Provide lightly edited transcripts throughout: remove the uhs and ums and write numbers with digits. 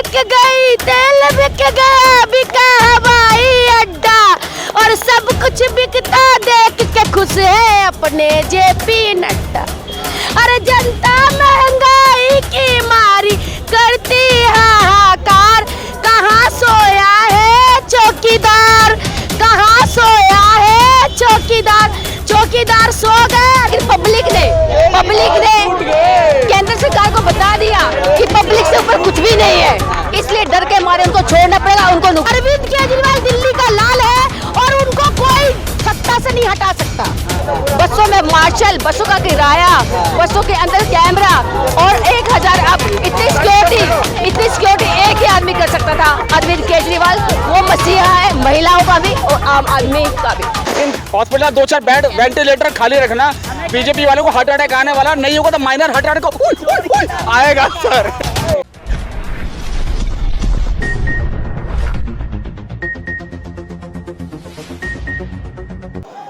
बिक गई, तेल बिक गया, बिका हवाई अड्डा, और सब कुछ बिकता देख के खुश है अपने जेपी नड्डा। अरे जनता महंगाई की मारी करती हाहाकार, कहाँ सोया है चौकीदार, कहाँ सोया है चौकीदार। चौकीदार सो गए, लेकिन पब्लिक ने केंद्र सरकार को बता दिया कि पब्लिक से ऊपर कुछ भी नहीं है, इसलिए डर के मारे उनको छोड़ना पड़ेगा। उनको अरविंद केजरीवाल दिल्ली का लाल है और उनको कोई सत्ता से नहीं हटा सकता। बसों में मार्शल, बसों का किराया, बसों के अंदर कैमरा और 1000 अब इतनी सिक्योरिटी एक ही आदमी कर सकता था, अरविंद केजरीवाल। वो मसीहा है महिलाओं का भी और आम आदमी का भी। हॉस्पिटल 2-4 बेड वेंटिलेटर खाली रखना। बीजेपी वालों को हार्ट अटैक आने वाला नहीं होगा तो माइनर हार्ट अटैक आएगा सर।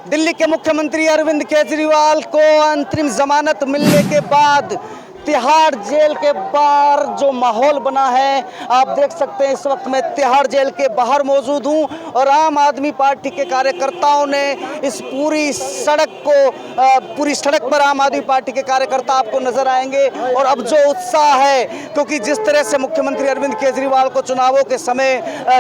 दिल्ली के मुख्यमंत्री अरविंद केजरीवाल को अंतरिम जमानत मिलने के बाद तिहाड़ जेल के बाहर जो माहौल बना है, आप देख सकते हैं। इस वक्त मैं तिहाड़ जेल के बाहर मौजूद हूं और आम आदमी पार्टी के कार्यकर्ताओं ने इस पूरी सड़क पर आम आदमी पार्टी के कार्यकर्ता आपको नजर आएंगे। और अब जो उत्साह है, क्योंकि जिस तरह से मुख्यमंत्री अरविंद केजरीवाल को चुनावों के समय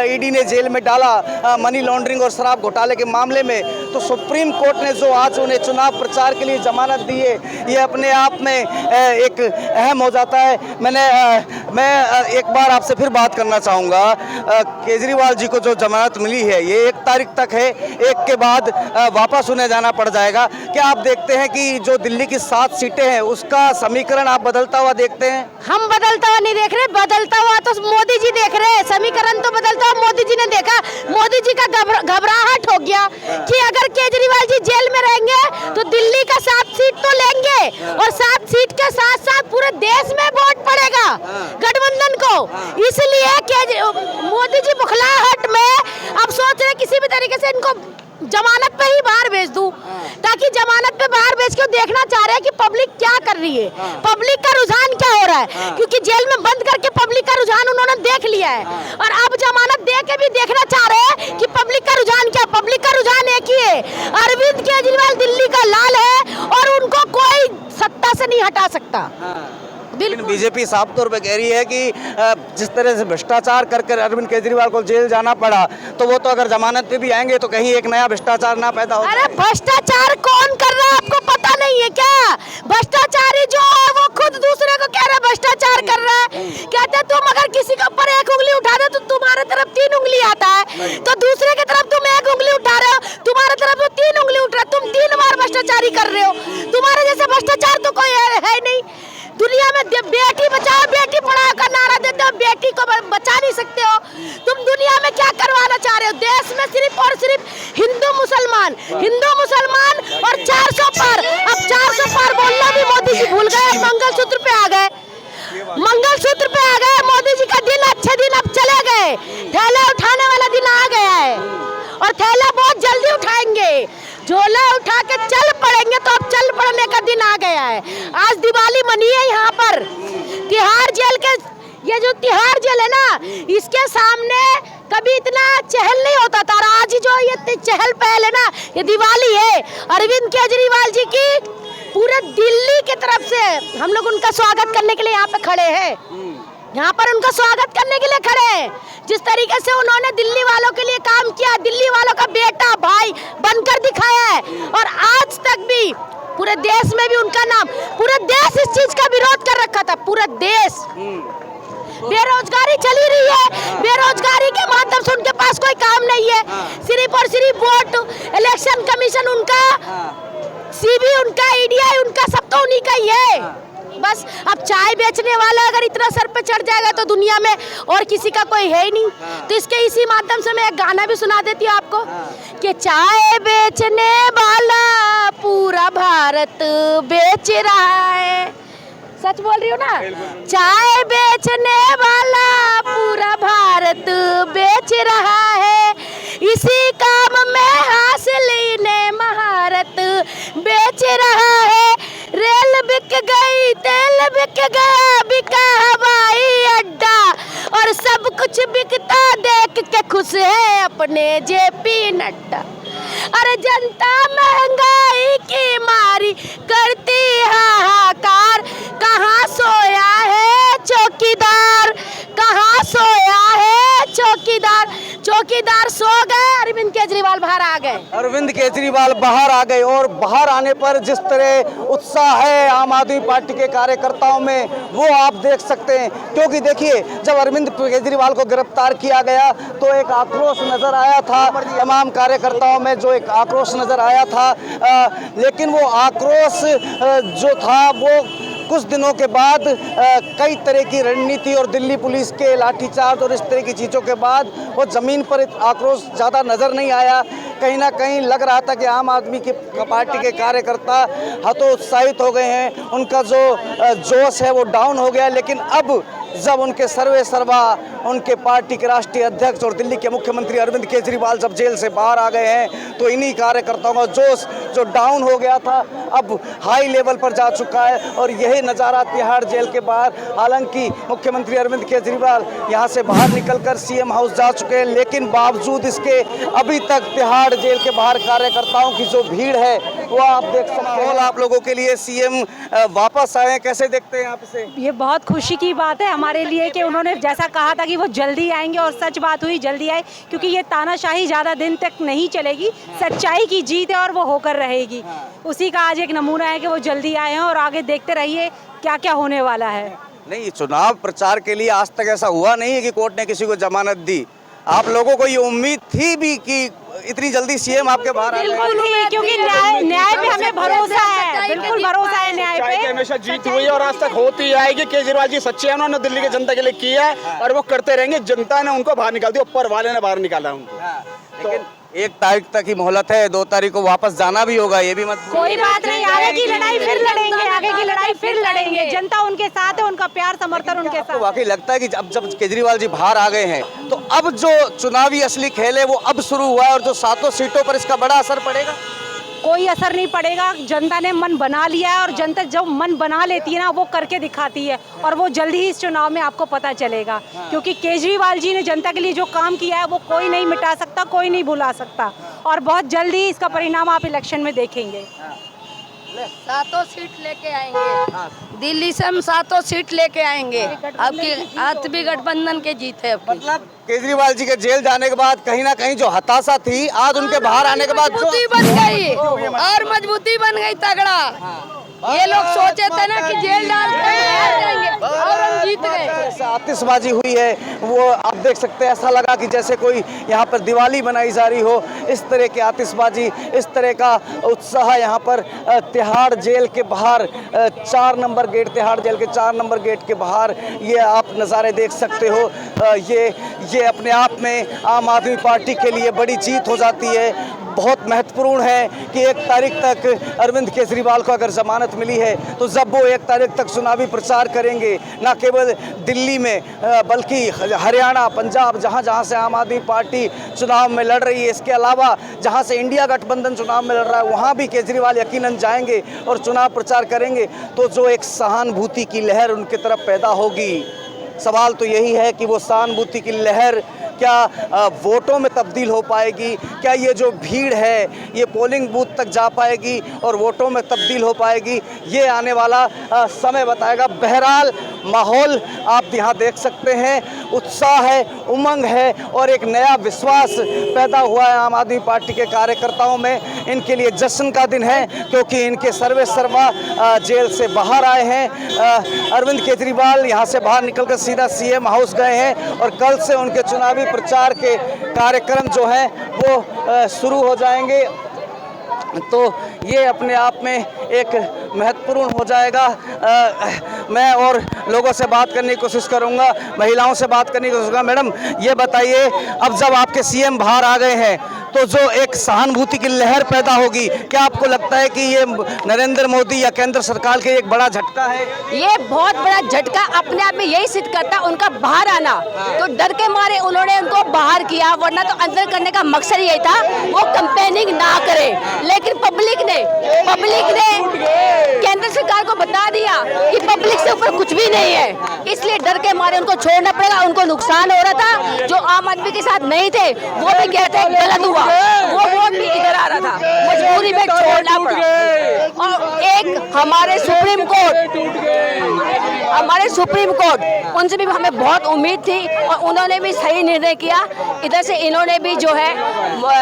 ईडी ने जेल में डाला मनी लॉन्ड्रिंग और शराब घोटाले के मामले में, तो सुप्रीम कोर्ट ने जो आज उन्हें चुनाव प्रचार के लिए जमानत दी है, ये अपने आप में एक अहम हो जाता है। मैं एक बार आपसे फिर बात करना चाहूँगा। केजरीवाल जी को जो जमानत मिली है ये 1 तारीख तक है, 1 के बाद वापस उन्हें जाना पड़ जाएगा। क्या आप देखते हैं कि जो दिल्ली की 7 सीटें हैं उसका समीकरण आप बदलता हुआ देखते हैं? हम बदलता हुआ नहीं देख रहे, बदलता हुआ तो मोदी जी देख रहे हैं। समीकरण तो बदलता हुआ मोदी जी ने देखा। मोदी जी का घबराहट हो गया कि अगर केजरीवाल जी जेल में रहेंगे तो दिल्ली का 7 सीट तो लेंगे और 7 सीट के साथ साथ पूरे देश में वोट पड़ेगा गठबंधन को। इसलिए मोदी जी बुखलाहट में अब सोच रहे किसी भी तरीके से इनको जमानत पे ही बाहर भेज दूं, ताकि जमानत पे बाहर भेज के देखना चाह रहे हैं कि पब्लिक क्या कर रही है, पब्लिक का रुझान क्या हो रहा है। क्योंकि जेल में बंद करके पब्लिक का रुझान उन्होंने देख लिया है और अब जमानत दे के भी देखना चाह रहे हैं कि पब्लिक का रुझान क्या। पब्लिक का रुझान एक ही है, अरविंद केजरीवाल दिल्ली का लाल है और उनको कोई सत्ता से नहीं हटा सकता। लेकिन बीजेपी साफ तौर पे कह रही है कि जिस तरह से भ्रष्टाचार कर अरविंद केजरीवाल को जेल जाना पड़ा, तो वो तो अगर जमानत पे भी आएंगे तो कहीं एक नया भ्रष्टाचार ना पैदा हो। अरे भ्रष्टाचार कौन कर रहा है आपको पता नहीं है क्या? भ्रष्टाचारी जो है वो खुद दूसरे को कह रहा है भ्रष्टाचार कर रहा है। कहते तुम अगर किसी के ऊपर 1 उंगली उठा दो तो तुम्हारे तरफ 3 उंगली आता है, तो दूसरे की तरफ तुम 1 उंगली उठा रहे हो, तुम्हारे तरफ 3 उंगली उठ रहा है। तुम 3 बार भ्रष्टाचारी कर रहे हो। तुम्हारे जैसे भ्रष्टाचार तो कोई है नहीं दुनिया में। बेटी बचाओ बेटी पढ़ाओ का नारा देते हो, बेटी को बचा नहीं सकते हो। तुम दुनिया में क्या करवाना चाह रहे हो? देश में सिर्फ और सिर्फ हिंदू मुसलमान और 400 पार। अब 400 पार बोलना भी मोदी जी भूल गए, मंगलसूत्र पे आ गए, मंगलसूत्र पे आ गए। मोदी जी का दिन, अच्छे दिन अब चले गए। थैला उठाने वाला दिन आ गया है और थैला बहुत जल्दी उठाएंगे। झोला उठा के चल पड़ेंगे, तो अब चल पड़ने का दिन आ गया है। आज दिवाली मनी है यहाँ पर तिहाड़ जेल के। ये जो तिहाड़ जेल है ना, इसके सामने कभी इतना चहल नहीं होता था। आज जो ये चहल पहल है ना, ये दिवाली है अरविंद केजरीवाल जी की। पूरे दिल्ली की तरफ से हम लोग उनका स्वागत करने के लिए यहाँ पे खड़े हैं, यहाँ पर उनका स्वागत करने के लिए खड़े हैं। जिस तरीके से उन्होंने दिल्ली वालों के लिए काम किया, दिल्ली वालों का बेटा भाई बनकर दिखाया है, और आज तक भी पूरे देश में भी उनका नाम, पूरा देश इस चीज का विरोध कर रखा था। पूरा देश बेरोजगारी चली रही है, बेरोजगारी के माध्यम से उनके पास कोई काम नहीं है। सिर्फ और सिर्फ वोट, इलेक्शन कमीशन उनका, सीबी उनका, ईडीआई उनका, सब तो उन्हीं का ही है। बस अब चाय बेचने वाला अगर इतना सर पे चढ़ जाएगा तो दुनिया में और किसी का कोई है ही नहीं। तो इसके इसी माध्यम से मैं एक गाना भी सुना देती हूँ आपको कि चाय बेचने वाला पूरा भारत बेच रहा है। सच बोल रही हूँ ना? चाय बेचने वाला पूरा भारत बेच रहा है, इसी काम में हासिल ने महारत बेच रहा है। रेल बिक गई, तेल बिक गया, बिका हवाई अड्डा, और कुछ बिकता देख के खुश है अपने जेपी नड्डा। अरे जनता महंगाई की मारी करती हाहाकार, कहाँ सोया है चौकीदार, कहाँ सोया है चौकीदार। चौकीदार सो गए, अरविंद केजरीवाल बाहर आ गए। अरविंद केजरीवाल बाहर आ गए और बाहर आने पर जिस तरह उत्साह है आम आदमी पार्टी के कार्यकर्ताओं में वो आप देख सकते हैं। क्योंकि देखिए, जब अरविंद केजरीवाल को गिरफ्तार किया गया तो एक आक्रोश नजर आया था तमाम कार्यकर्ताओं में, जो एक आक्रोश नजर आया था। लेकिन वो आक्रोश जो था वो कुछ दिनों के बाद कई तरह की रणनीति और दिल्ली पुलिस के लाठीचार्ज और इस तरह की चीज़ों के बाद वो ज़मीन पर आक्रोश ज़्यादा नज़र नहीं आया। कहीं ना कहीं लग रहा था कि आम आदमी की पार्टी के कार्यकर्ता हतोत्साहित हो गए हैं, उनका जो जोश है वो डाउन हो गया। लेकिन अब जब उनके सर्वे सर्वा उनके पार्टी के राष्ट्रीय अध्यक्ष और दिल्ली के मुख्यमंत्री अरविंद केजरीवाल जब जेल से बाहर आ गए हैं तो इन्हीं कार्यकर्ताओं का जोश जो डाउन हो गया था अब हाई लेवल पर जा चुका है। और यही नज़ारा तिहाड़ जेल के बाहर, हालांकि मुख्यमंत्री अरविंद केजरीवाल यहाँ से बाहर निकलकर सीएम हाउस जा चुके हैं, लेकिन बावजूद इसके अभी तक तिहाड़ जेल के बाहर कार्यकर्ताओं की जो भीड़ है वो आप देख सकते हैं। आप लोगों के लिए सीएम वापस आए हैं, कैसे देखते हैं आप इसे? ये बहुत खुशी की बात है हमारे लिए कि उन्होंने जैसा कहा था कि वो जल्दी आएंगे और सच बात हुई, जल्दी आए। क्योंकि ये तानाशाही ज़्यादा दिन तक नहीं चलेगी, सच्चाई की जीत है और वो होकर रहेगी। उसी का आज एक नमूना है कि वो जल्दी आए हैं और आगे देखते रहिए क्या क्या होने वाला है। नहीं, चुनाव प्रचार के लिए आज तक ऐसा हुआ नहीं है कि कोर्ट ने किसी को जमानत दी। आप लोगों को ये उम्मीद थी भी कि इतनी जल्दी सीएम आपके बाहर आ बिल्कुल नहीं, क्योंकि न्याय पे हमें भरोसा है, बिल्कुल भरोसा है न्याय पे। हमेशा जीत हुई है और आज तक होती आएगी। केजरीवाल जी सच्चे हैं, उन्होंने दिल्ली की जनता के लिए किया है और वो करते रहेंगे। जनता ने उनको बाहर निकाल दिया, ऊपर वाले ने बाहर निकाला उनको। लेकिन 1 तारीख तक ही मोहलत है, 2 तारीख को वापस जाना भी होगा, ये भी मत कोई बात नहीं, आगे की लड़ाई फिर लड़ेंगे, आगे की लड़ाई फिर लड़ेंगे। जनता उनके साथ है, उनका प्यार समर्थन उनके आपको साथ। वाकई लगता है कि जब केजरीवाल जी बाहर आ गए हैं तो अब जो चुनावी असली खेल है वो अब शुरू हुआ है और जो 7 सीटों पर इसका बड़ा असर पड़ेगा? कोई असर नहीं पड़ेगा, जनता ने मन बना लिया है और जनता जब मन बना लेती है ना वो करके दिखाती है और वो जल्दी ही इस चुनाव में आपको पता चलेगा। क्योंकि केजरीवाल जी ने जनता के लिए जो काम किया है वो कोई नहीं मिटा सकता, कोई नहीं भुला सकता और बहुत जल्दी इसका परिणाम आप इलेक्शन में देखेंगे। 7 सीट लेके आएंगे दिल्ली से, हम 7 सीट लेके आएंगे। आपकी गठबंधन के जीत है। मतलब केजरीवाल जी के जेल जाने के बाद कहीं ना कहीं जो हताशा थी आज उनके बाहर आने के बाद मजबूती बन गई और मजबूती बन गई तगड़ा। ये लोग सोचे थे ना कि जेल डाल के और हम जीत गए। आतिशबाजी हुई है वो आप देख सकते हैं, ऐसा लगा कि जैसे कोई यहाँ पर दिवाली मनाई जा रही हो। इस तरह की आतिशबाजी, इस तरह का उत्साह यहाँ पर तिहाड़ जेल के बाहर 4 नंबर गेट, तिहाड़ जेल के 4 नंबर गेट के बाहर ये आप नज़ारे देख सकते हो। ये अपने आप में आम आदमी पार्टी के लिए बड़ी जीत हो जाती है। बहुत महत्वपूर्ण है कि 1 तारीख तक अरविंद केजरीवाल को अगर जमानत मिली है तो जब वो 1 तारीख तक चुनावी प्रचार करेंगे, न केवल दिल्ली में बल्कि हरियाणा, पंजाब, जहाँ जहाँ से आम आदमी पार्टी चुनाव में लड़ रही है, इसके अलावा जहाँ से इंडिया गठबंधन चुनाव में लड़ रहा है वहाँ भी केजरीवाल यकीनन जाएंगे और चुनाव प्रचार करेंगे। तो जो एक सहानुभूति की लहर उनकी तरफ पैदा होगी, सवाल तो यही है कि वो सहानुभूति की लहर क्या वोटों में तब्दील हो पाएगी? क्या ये जो भीड़ है ये पोलिंग बूथ तक जा पाएगी और वोटों में तब्दील हो पाएगी? ये आने वाला समय बताएगा। बहरहाल माहौल आप यहाँ देख सकते हैं, उत्साह है, उमंग है और एक नया विश्वास पैदा हुआ है आम आदमी पार्टी के कार्यकर्ताओं में। इनके लिए जश्न का दिन है क्योंकि इनके सर्वे सर्वा जेल से बाहर आए हैं। अरविंद केजरीवाल यहाँ से बाहर निकलकर सीधा सीएम हाउस गए हैं और कल से उनके चुनावी प्रचार के कार्यक्रम जो हैं वो शुरू हो जाएंगे। तो ये अपने आप में एक महत्वपूर्ण हो जाएगा। मैं और लोगों से बात करने की कोशिश करूंगा, महिलाओं से बात करने की कोशिश करूंगा। मैडम ये बताइए, अब जब आपके सीएम बाहर आ गए हैं तो जो एक सहानुभूति की लहर पैदा होगी, क्या आपको लगता है कि ये नरेंद्र मोदी या केंद्र सरकार के एक बड़ा झटका है? ये बहुत बड़ा झटका अपने आप में यही सिद्ध करता है उनका बाहर आना। तो डर के मारे उन्होंने उनको बाहर किया, वरना तो अंदर करने का मकसद यही था वो कैंपेनिंग ना करे। लेकिन पब्लिक ने केंद्र सरकार को बता दिया कि पब्लिक से ऊपर कुछ भी नहीं है। इसलिए डर के मारे उनको छोड़ना पड़ेगा। उनको नुकसान हो रहा था, जो आम आदमी के साथ नहीं थे वो भी कहते हैं गलत हुआ, वो वोट भी इधर आ रहा था, मजबूरी में छोड़ना पड़ा। और एक हमारे सुप्रीम कोर्ट उनसे भी हमें बहुत उम्मीद थी और उन्होंने भी सही निर्णय किया। इधर से इन्होंने भी जो है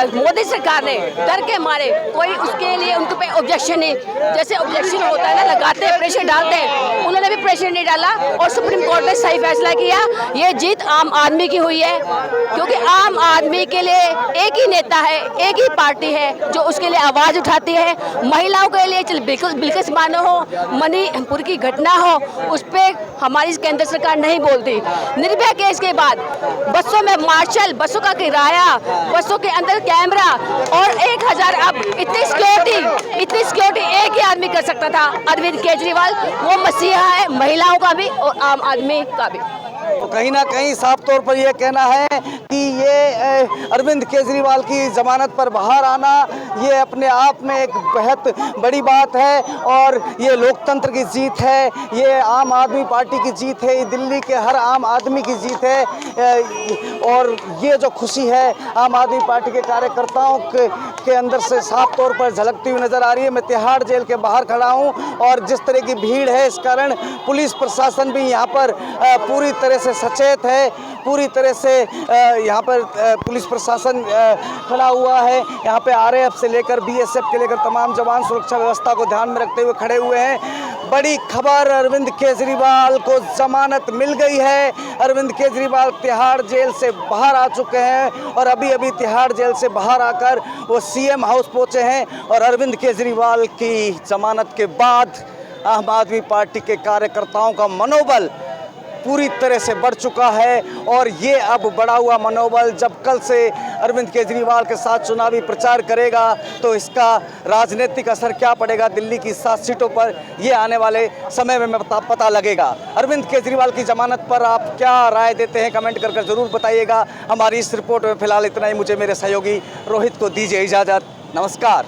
मोदी सरकार ने डर के मारे कोई उसके लिए उनके पे ऑब्जेक्शन नहीं, जैसे ऑब्जेक्शन होता है ना, लगाते हैं प्रेशर डालते हैं, उन्होंने भी प्रेशर नहीं डाला और सुप्रीम कोर्ट ने सही फैसला किया। ये जीत आम आदमी की हुई है, क्योंकि आम आदमी के लिए एक ही नेता है, एक ही पार्टी है जो उसके लिए आवाज उठाती है। महिलाओं के लिए चल बिल्किस बानो हो, मणिपुर की घटना हो, उस पर हमारी केंद्र सरकार नहीं बोलती। निर्भया केस के बाद बसों में मार्शल, बसों का किराया, बसों के अंदर कैमरा और 1000 अब इतनी सिक्योरिटी एक ही आदमी कर सकता था, अरविंद केजरीवाल। वो मसीहा है महिलाओं का भी और आम आदमी का भी। तो कहीं ना कहीं साफ तौर पर यह कहना है कि ये अरविंद केजरीवाल की जमानत पर बाहर आना ये अपने आप में एक बेहद बड़ी बात है और ये लोकतंत्र की जीत है, ये आम आदमी पार्टी की जीत है, ये दिल्ली के हर आम आदमी की जीत है। और ये जो खुशी है आम आदमी पार्टी के कार्यकर्ताओं के अंदर से साफ तौर पर झलकती हुई नज़र आ रही है। मैं तिहाड़ जेल के बाहर खड़ा हूँ और जिस तरह की भीड़ है इस कारण पुलिस प्रशासन भी यहाँ पर पूरी तरह से सचेत है, पूरी तरह से यहाँ पर पुलिस प्रशासन खड़ा हुआ है। यहाँ पे आरएएफ से लेकर बीएसएफ के लेकर तमाम जवान सुरक्षा व्यवस्था को ध्यान में रखते हुए खड़े हुए हैं। बड़ी खबर, अरविंद केजरीवाल को जमानत मिल गई है। अरविंद केजरीवाल तिहाड़ जेल से बाहर आ चुके हैं और अभी अभी तिहाड़ जेल से बाहर आकर वो सीएम हाउस पहुँचे हैं और अरविंद केजरीवाल की जमानत के बाद आम आदमी पार्टी के कार्यकर्ताओं का मनोबल पूरी तरह से बढ़ चुका है। और ये अब बढ़ा हुआ मनोबल जब कल से अरविंद केजरीवाल के साथ चुनावी प्रचार करेगा तो इसका राजनीतिक असर क्या पड़ेगा दिल्ली की 7 सीटों पर, ये आने वाले समय में पता लगेगा। अरविंद केजरीवाल की जमानत पर आप क्या राय देते हैं कमेंट कर ज़रूर बताइएगा। हमारी इस रिपोर्ट में फिलहाल इतना ही। मुझे मेरे सहयोगी रोहित को दीजिए इजाज़त। नमस्कार।